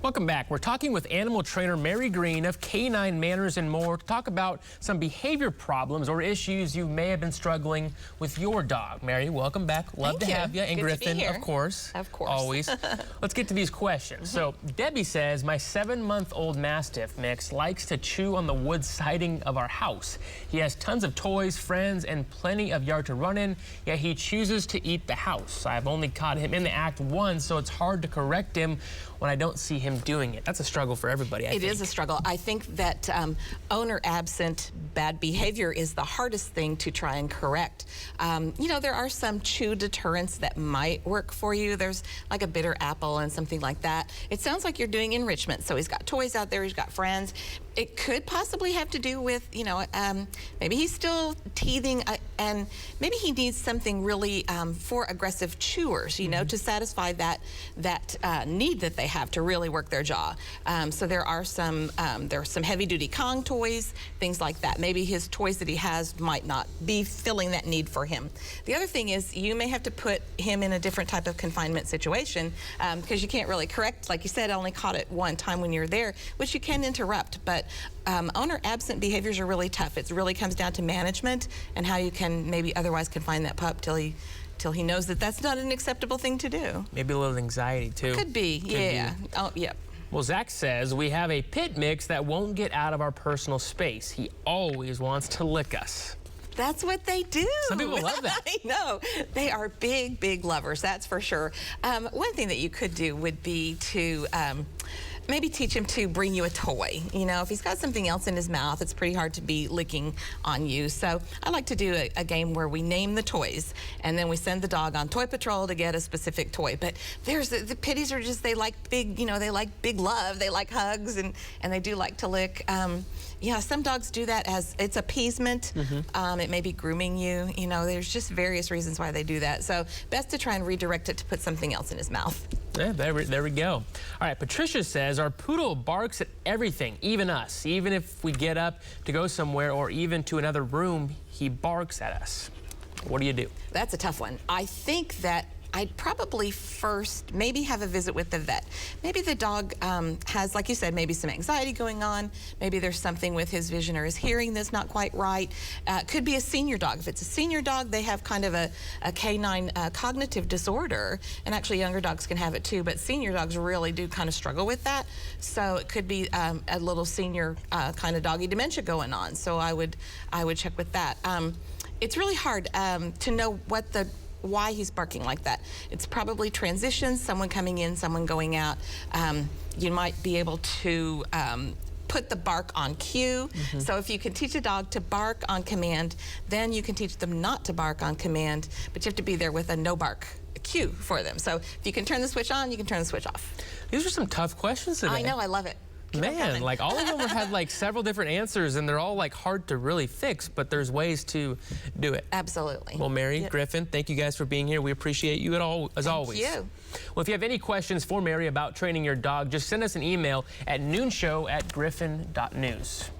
Welcome back. We're talking with animal trainer Mary Green of Canine Manners and More to talk about some behavior problems or issues you may have been struggling with your dog. Mary, welcome back. Love to have you. And Griffin, of course. Of course. Always. Let's get to these questions. So Debbie says, my 7-month-old Mastiff mix likes to chew on the wood siding of our house. He has tons of toys, friends, and plenty of yard to run in, yet he chooses to eat the house. I've only caught him in the act once, so it's hard to correct him when I don't see him doing it. That's a struggle for everybody, I think. It is a struggle. I think that owner absent bad behavior is the hardest thing to try and correct. You know, there are some chew deterrents that might work for you. There's like a bitter apple and something like that. It sounds like you're doing enrichment. So he's got toys out there, he's got friends. It could possibly have to do with, you know, maybe he's still teething and maybe he needs something really for aggressive chewers, you know, to satisfy that need that they have to really work their jaw. So there are some heavy-duty Kong toys, things like that. Maybe his toys that he has might not be filling that need for him. The other thing is you may have to put him in a different type of confinement situation because you can't really correct, like you said, I only caught it one time when you're there, which you can interrupt, but owner absent behaviors are really tough. It really comes down to management and how you can maybe otherwise confine that pup till he knows that that's not an acceptable thing to do. Maybe a little anxiety too. Could be, yeah. Oh, yeah. Well, Zach says we have a pit mix that won't get out of our personal space. He always wants to lick us. That's what they do. Some people love that. I know. They are big, big lovers, that's for sure. One thing that you could do would be to maybe teach him to bring you a toy. You know, if he's got something else in his mouth, it's pretty hard to be licking on you. So I like to do a game where we name the toys, and then we send the dog on toy patrol to get a specific toy. But there's the pitties are just, they like big, you know, they like big love, they like hugs, and they do like to lick. Yeah, some dogs do that as it's appeasement. It may be grooming you. You know, there's just various reasons why they do that. So best to try and redirect it to put something else in his mouth. Yeah, there we go. All right, Patricia says our poodle barks at everything, even us. Even if we get up to go somewhere or even to another room, he barks at us. What do you do? That's a tough one. I think that I'd probably first maybe have a visit with the vet. Maybe the dog has, like you said, maybe some anxiety going on. Maybe there's something with his vision or his hearing that's not quite right. Could be a senior dog. If it's a senior dog, they have kind of a canine cognitive disorder, and actually younger dogs can have it too, but senior dogs really do kind of struggle with that. So it could be a little senior kind of doggy dementia going on. So I would check with that. It's really hard to know why he's barking like that. It's probably transitions, someone coming in, someone going out. You might be able to put the bark on cue. So if you can teach a dog to bark on command, then you can teach them not to bark on command, but you have to be there with a no bark cue for them. So if you can turn the switch on, you can turn the switch off. These are some tough questions today. I know, I love it. Man, like all of them had like several different answers, and they're all like hard to really fix, but there's ways to do it. Absolutely. Well, Mary, Griffin, thank you guys for being here. We appreciate you as always. Thank you. Well, if you have any questions for Mary about training your dog, just send us an email at noonshow@griffin.news.